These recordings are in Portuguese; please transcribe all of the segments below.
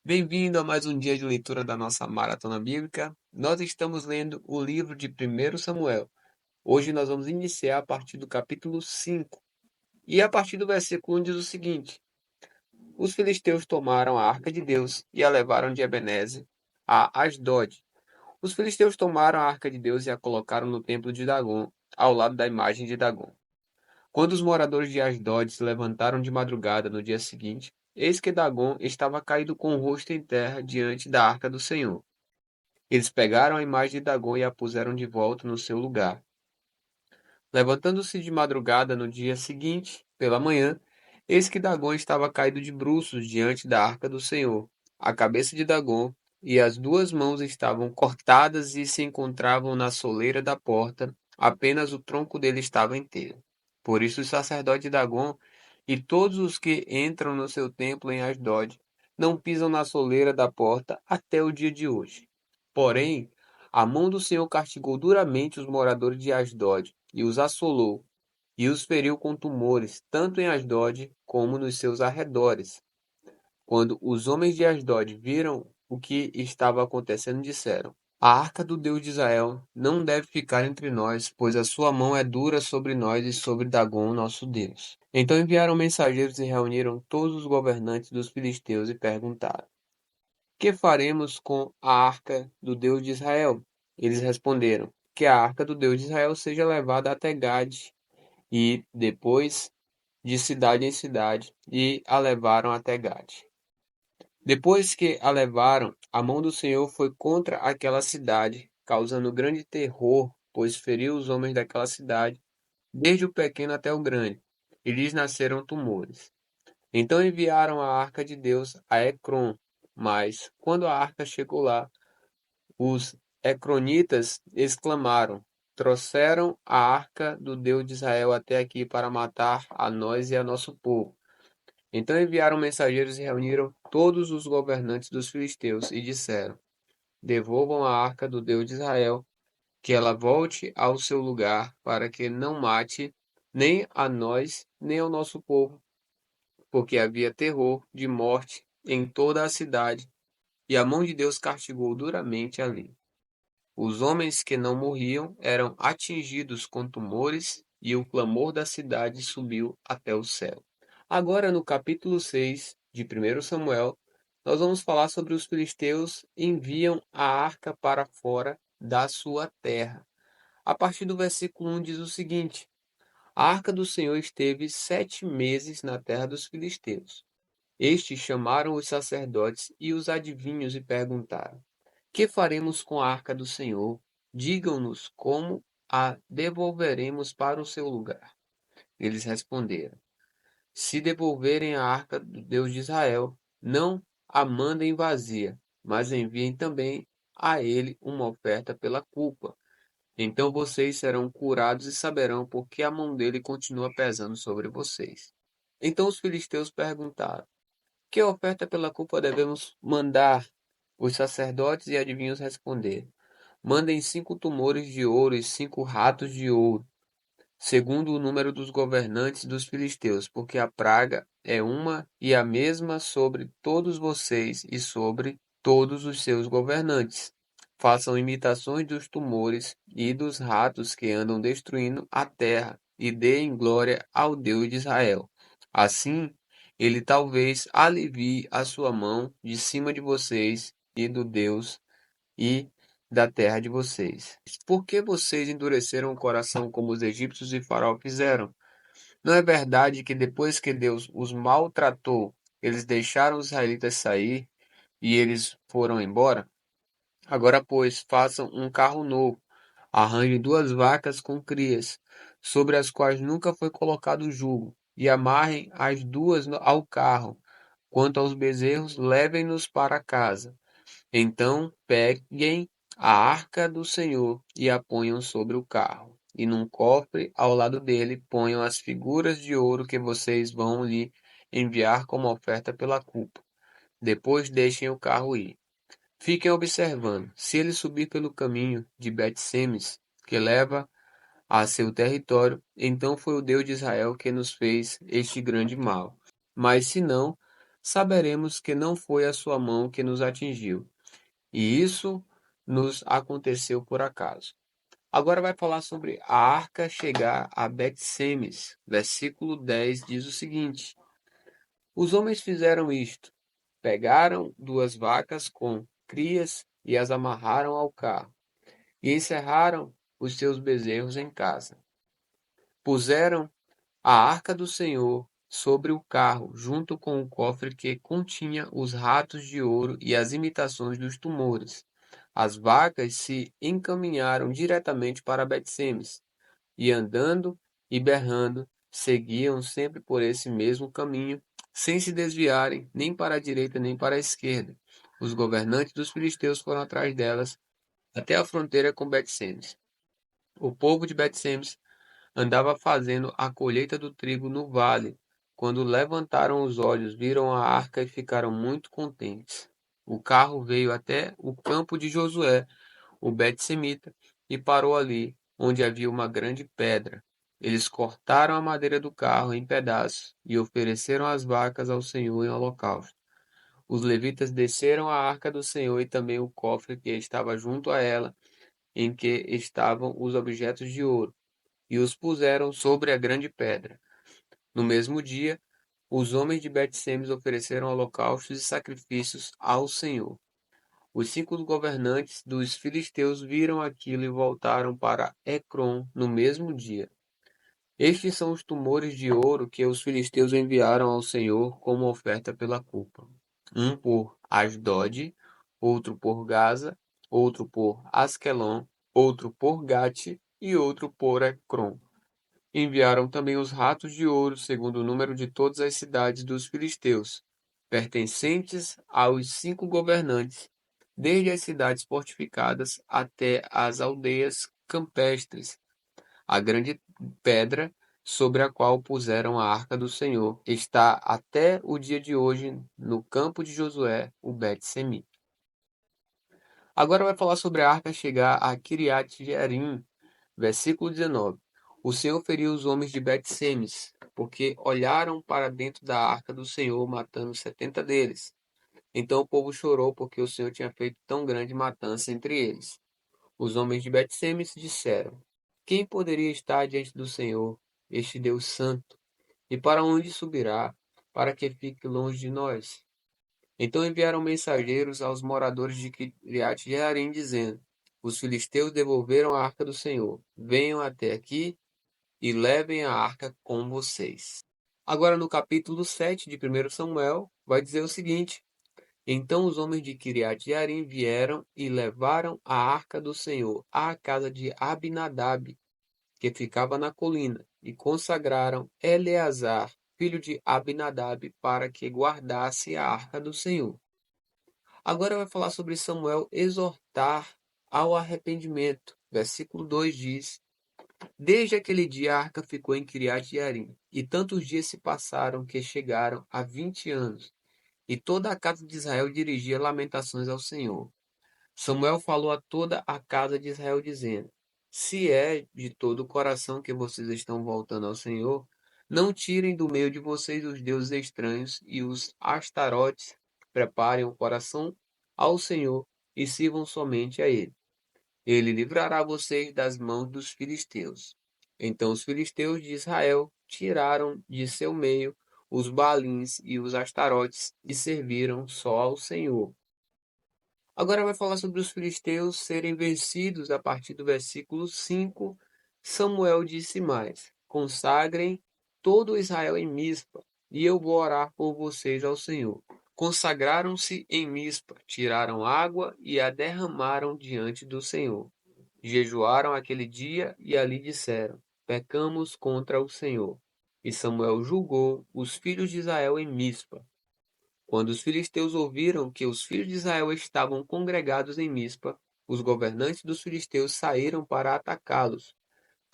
Bem-vindo a mais um dia de leitura da nossa maratona bíblica. Nós estamos lendo o livro de 1 Samuel. Hoje nós vamos iniciar a partir do capítulo 5. E a partir do versículo 1 diz o seguinte: Os filisteus tomaram a arca de Deus e a levaram de Ebenezer a Asdod. Os filisteus tomaram a arca de Deus e a colocaram no templo de Dagom, ao lado da imagem de Dagom. Quando os moradores de Asdod se levantaram de madrugada no dia seguinte, eis que Dagom estava caído com o rosto em terra diante da arca do Senhor. Eles pegaram a imagem de Dagom e a puseram de volta no seu lugar. Levantando-se de madrugada no dia seguinte, pela manhã, eis que Dagom estava caído de bruços diante da arca do Senhor. A cabeça de Dagom e as duas mãos estavam cortadas e se encontravam na soleira da porta, apenas o tronco dele estava inteiro. Por isso o sacerdote Dagom e todos os que entram no seu templo em Asdod não pisam na soleira da porta até o dia de hoje. Porém, a mão do Senhor castigou duramente os moradores de Asdod e os assolou, e os feriu com tumores, tanto em Asdod como nos seus arredores. Quando os homens de Asdod viram o que estava acontecendo, disseram: A arca do Deus de Israel não deve ficar entre nós, pois a sua mão é dura sobre nós e sobre Dagom, nosso Deus. Então enviaram mensageiros e reuniram todos os governantes dos filisteus e perguntaram: Que faremos com a arca do Deus de Israel? Eles responderam: Que a arca do Deus de Israel seja levada até Gade, e depois de cidade em cidade, e a levaram até Gade. Depois que a levaram, a mão do Senhor foi contra aquela cidade, causando grande terror, pois feriu os homens daquela cidade, desde o pequeno até o grande, e lhes nasceram tumores. Então enviaram a arca de Deus a Ecrom, mas, quando a arca chegou lá, os ecronitas exclamaram: Trouxeram a arca do Deus de Israel até aqui para matar a nós e a nosso povo. Então enviaram mensageiros e reuniram todos os governantes dos filisteus e disseram: Devolvam a arca do Deus de Israel, que ela volte ao seu lugar, para que não mate nem a nós, nem ao nosso povo, porque havia terror de morte em toda a cidade, e a mão de Deus castigou duramente ali. Os homens que não morriam eram atingidos com tumores, e o clamor da cidade subiu até o céu. Agora, no capítulo 6 de 1 Samuel, nós vamos falar sobre os filisteus enviam a arca para fora da sua terra. A partir do versículo 1 diz o seguinte: A arca do Senhor esteve 7 meses na terra dos filisteus. Estes chamaram os sacerdotes e os adivinhos e perguntaram: Que faremos com a arca do Senhor? Digam-nos como a devolveremos para o seu lugar. Eles responderam: Se devolverem a arca do Deus de Israel, não a mandem vazia, mas enviem também a ele uma oferta pela culpa. Então vocês serão curados e saberão por que a mão dele continua pesando sobre vocês. Então os filisteus perguntaram: Que oferta pela culpa devemos mandar? Os sacerdotes e adivinhos responderam: Mandem 5 tumores de ouro e 5 ratos de ouro, segundo o número dos governantes dos filisteus, porque a praga é uma e a mesma sobre todos vocês e sobre todos os seus governantes. Façam imitações dos tumores e dos ratos que andam destruindo a terra, e deem glória ao Deus de Israel. Assim, ele talvez alivie a sua mão de cima de vocês e do Deus e da terra de vocês. Por que vocês endureceram o coração como os egípcios e Faraó fizeram? Não é verdade que depois que Deus os maltratou, eles deixaram os israelitas sair e eles foram embora? Agora, pois, façam um carro novo, arranjem 2 vacas com crias, sobre as quais nunca foi colocado jugo, e amarrem as duas ao carro. Quanto aos bezerros, levem-nos para casa. Então peguem a arca do Senhor e a ponham sobre o carro, e num cofre ao lado dele ponham as figuras de ouro que vocês vão lhe enviar como oferta pela culpa. Depois deixem o carro ir. Fiquem observando. Se ele subir pelo caminho de Bet-Semes, que leva a seu território, então foi o Deus de Israel que nos fez este grande mal. Mas se não, saberemos que não foi a sua mão que nos atingiu, e isso nos aconteceu por acaso. Agora vai falar sobre a arca chegar a Bet-Semes. Versículo 10 diz o seguinte: Os homens fizeram isto: pegaram 2 vacas com crias e as amarraram ao carro, e encerraram os seus bezerros em casa. Puseram a arca do Senhor sobre o carro, junto com o cofre que continha os ratos de ouro e as imitações dos tumores. As vacas se encaminharam diretamente para Bet-Semes, e andando e berrando, seguiam sempre por esse mesmo caminho, sem se desviarem nem para a direita nem para a esquerda. Os governantes dos filisteus foram atrás delas até a fronteira com Bet-Semes. O povo de Bet-Semes andava fazendo a colheita do trigo no vale. Quando levantaram os olhos, viram a arca e ficaram muito contentes. O carro veio até o campo de Josué, o Bet-Semita, e parou ali, onde havia uma grande pedra. Eles cortaram a madeira do carro em pedaços e ofereceram as vacas ao Senhor em holocausto. Os levitas desceram a arca do Senhor e também o cofre que estava junto a ela, em que estavam os objetos de ouro, e os puseram sobre a grande pedra. No mesmo dia, os homens de Bet-Semes ofereceram holocaustos e sacrifícios ao Senhor. Os 5 governantes dos filisteus viram aquilo e voltaram para Ecrom no mesmo dia. Estes são os tumores de ouro que os filisteus enviaram ao Senhor como oferta pela culpa. Um por Asdod, outro por Gaza, outro por Asquelon, outro por Gate e outro por Ecrom. Enviaram também os ratos de ouro, segundo o número de todas as cidades dos filisteus, pertencentes aos 5 governantes, desde as cidades fortificadas até as aldeias campestres. A grande pedra sobre a qual puseram a arca do Senhor está até o dia de hoje no campo de Josué, o Bet-Semi. Agora vai falar sobre a arca chegar a Kiriat-Jearim, versículo 19. O Senhor feriu os homens de Bet-Semes, porque olharam para dentro da arca do Senhor, matando 70 deles. Então o povo chorou, porque o Senhor tinha feito tão grande matança entre eles. Os homens de Bet-Semes disseram: Quem poderia estar diante do Senhor, este Deus santo? E para onde subirá, para que fique longe de nós? Então enviaram mensageiros aos moradores de Kiriat-Jearim, dizendo: Os filisteus devolveram a arca do Senhor. Venham até aqui e levem a arca com vocês. Agora, no capítulo 7 de 1 Samuel, vai dizer o seguinte: Então os homens de Kiriat-Jearim vieram e levaram a arca do Senhor à casa de Abinadab, que ficava na colina, e consagraram Eleazar, filho de Abinadab, para que guardasse a arca do Senhor. Agora vai falar sobre Samuel exortar ao arrependimento. Versículo 2 diz: Desde aquele dia a arca ficou em Kiriat-Jearim, e tantos dias se passaram que chegaram a 20 anos, e toda a casa de Israel dirigia lamentações ao Senhor. Samuel falou a toda a casa de Israel, dizendo: Se é de todo o coração que vocês estão voltando ao Senhor, não tirem do meio de vocês os deuses estranhos e os astarotes. Preparem o coração ao Senhor e sirvam somente a Ele. Ele livrará vocês das mãos dos filisteus. Então os filisteus de Israel tiraram de seu meio os Baalins e os Astarotes e serviram só ao Senhor. Agora vai falar sobre os filisteus serem vencidos a partir do versículo 5. Samuel disse mais: Consagrem todo Israel em Mispa, e eu vou orar por vocês ao Senhor. Consagraram-se em Mispa, tiraram água e a derramaram diante do Senhor. Jejuaram aquele dia e ali disseram: Pecamos contra o Senhor. E Samuel julgou os filhos de Israel em Mispa. Quando os filisteus ouviram que os filhos de Israel estavam congregados em Mispa, os governantes dos filisteus saíram para atacá-los.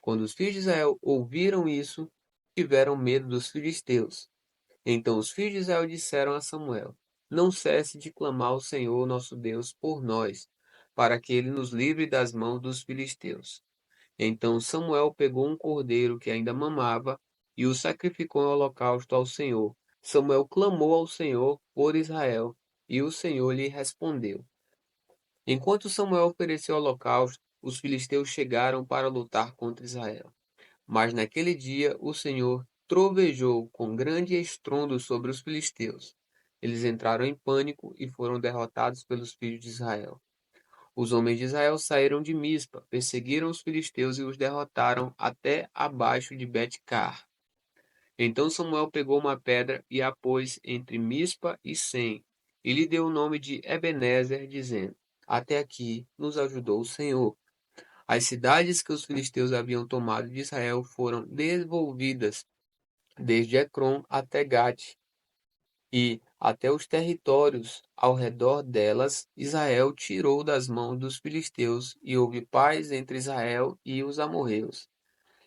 Quando os filhos de Israel ouviram isso, tiveram medo dos filisteus. Então os filhos de Israel disseram a Samuel: Não cesse de clamar ao Senhor nosso Deus por nós, para que ele nos livre das mãos dos filisteus. Então Samuel pegou um cordeiro que ainda mamava e o sacrificou em holocausto ao Senhor, Samuel clamou ao Senhor por Israel, e o Senhor lhe respondeu. Enquanto Samuel ofereceu holocausto, os filisteus chegaram para lutar contra Israel. Mas naquele dia o Senhor trovejou com grande estrondo sobre os filisteus. Eles entraram em pânico e foram derrotados pelos filhos de Israel. Os homens de Israel saíram de Mispa, perseguiram os filisteus e os derrotaram até abaixo de Bet-car. Então Samuel pegou uma pedra e a pôs entre Mispa e Sem, e lhe deu o nome de Ebenezer, dizendo: Até aqui nos ajudou o Senhor. As cidades que os filisteus haviam tomado de Israel foram devolvidas, desde Ecrom até Gate, e até os territórios ao redor delas, Israel tirou das mãos dos filisteus, e houve paz entre Israel e os amorreus.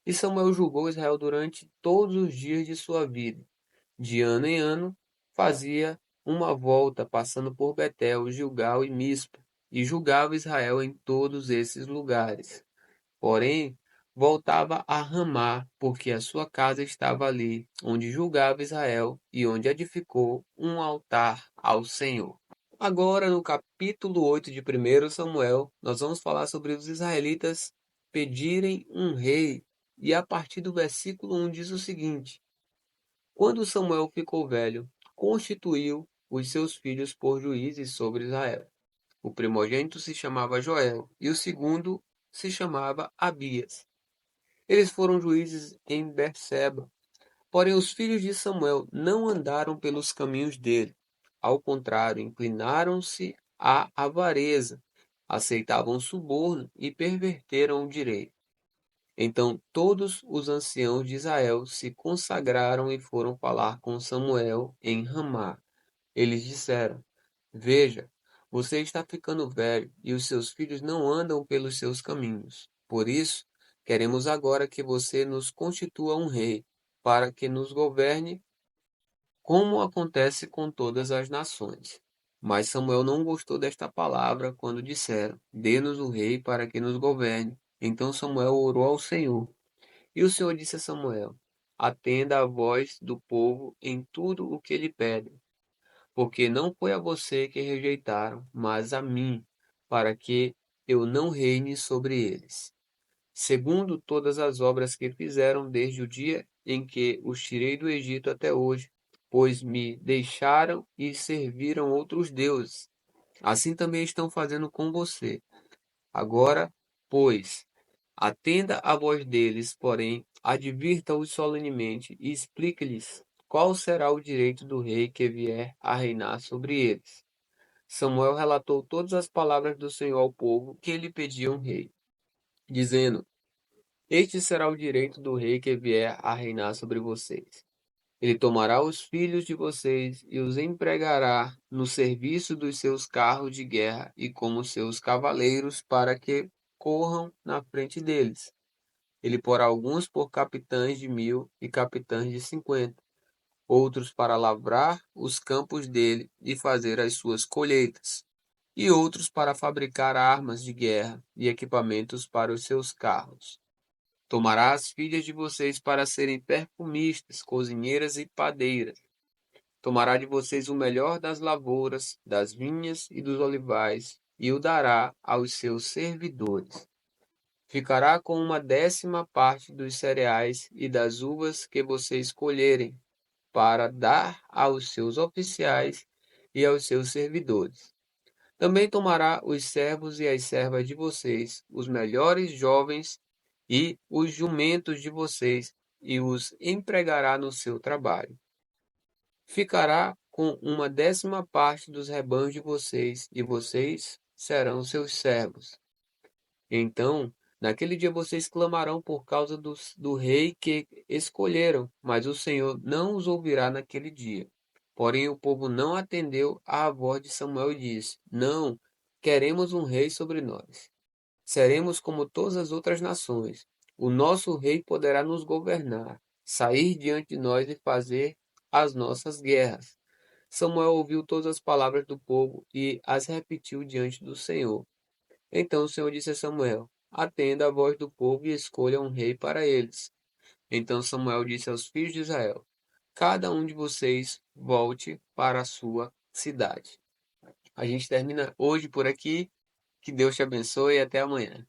E Samuel julgou Israel durante todos os dias de sua vida. De ano em ano, fazia uma volta, passando por Betel, Gilgal e Mispa, e julgava Israel em todos esses lugares. Porém, voltava a Ramá, porque a sua casa estava ali, onde julgava Israel e onde edificou um altar ao Senhor. Agora, no capítulo 8 de 1 Samuel, nós vamos falar sobre os israelitas pedirem um rei, e a partir do versículo 1 diz o seguinte: Quando Samuel ficou velho, constituiu os seus filhos por juízes sobre Israel. O primogênito se chamava Joel, e o segundo se chamava Abias. Eles foram juízes em Berseba. Porém, os filhos de Samuel não andaram pelos caminhos dele. Ao contrário, inclinaram-se à avareza, aceitavam suborno e perverteram o direito. Então todos os anciãos de Israel se consagraram e foram falar com Samuel em Ramá. Eles disseram: Veja, você está ficando velho e os seus filhos não andam pelos seus caminhos. Por isso, queremos agora que você nos constitua um rei, para que nos governe, como acontece com todas as nações. Mas Samuel não gostou desta palavra quando disseram: Dê-nos o rei para que nos governe. Então Samuel orou ao Senhor. E o Senhor disse a Samuel: Atenda à voz do povo em tudo o que lhe pedem, porque não foi a você que rejeitaram, mas a mim, para que eu não reine sobre eles, segundo todas as obras que fizeram desde o dia em que os tirei do Egito até hoje, pois me deixaram e serviram outros deuses. Assim também estão fazendo com você. Agora, pois, atenda à voz deles, porém, advirta-os solenemente e explique-lhes qual será o direito do rei que vier a reinar sobre eles. Samuel relatou todas as palavras do Senhor ao povo que lhe pediam rei, dizendo: Este será o direito do rei que vier a reinar sobre vocês. Ele tomará os filhos de vocês e os empregará no serviço dos seus carros de guerra e como seus cavaleiros para que corram na frente deles. Ele porá alguns por capitães de 1.000 e capitães de 50, outros para lavrar os campos dele e fazer as suas colheitas, e outros para fabricar armas de guerra e equipamentos para os seus carros. Tomará as filhas de vocês para serem perfumistas, cozinheiras e padeiras. Tomará de vocês o melhor das lavouras, das vinhas e dos olivais, e o dará aos seus servidores. Ficará com 1/10 dos cereais e das uvas que vocês escolherem, para dar aos seus oficiais e aos seus servidores. Também tomará os servos e as servas de vocês, os melhores jovens e os jumentos de vocês, e os empregará no seu trabalho. Ficará com 1/10 dos rebanhos de vocês, e vocês serão seus servos. Então, naquele dia vocês clamarão por causa do rei que escolheram, mas o Senhor não os ouvirá naquele dia. Porém, o povo não atendeu à voz de Samuel e disse: Não, queremos um rei sobre nós. Seremos como todas as outras nações. O nosso rei poderá nos governar, sair diante de nós e fazer as nossas guerras. Samuel ouviu todas as palavras do povo e as repetiu diante do Senhor. Então o Senhor disse a Samuel: Atenda a voz do povo e escolha um rei para eles. Então Samuel disse aos filhos de Israel: cada um de vocês volte para a sua cidade. A gente termina hoje por aqui. Que Deus te abençoe e até amanhã.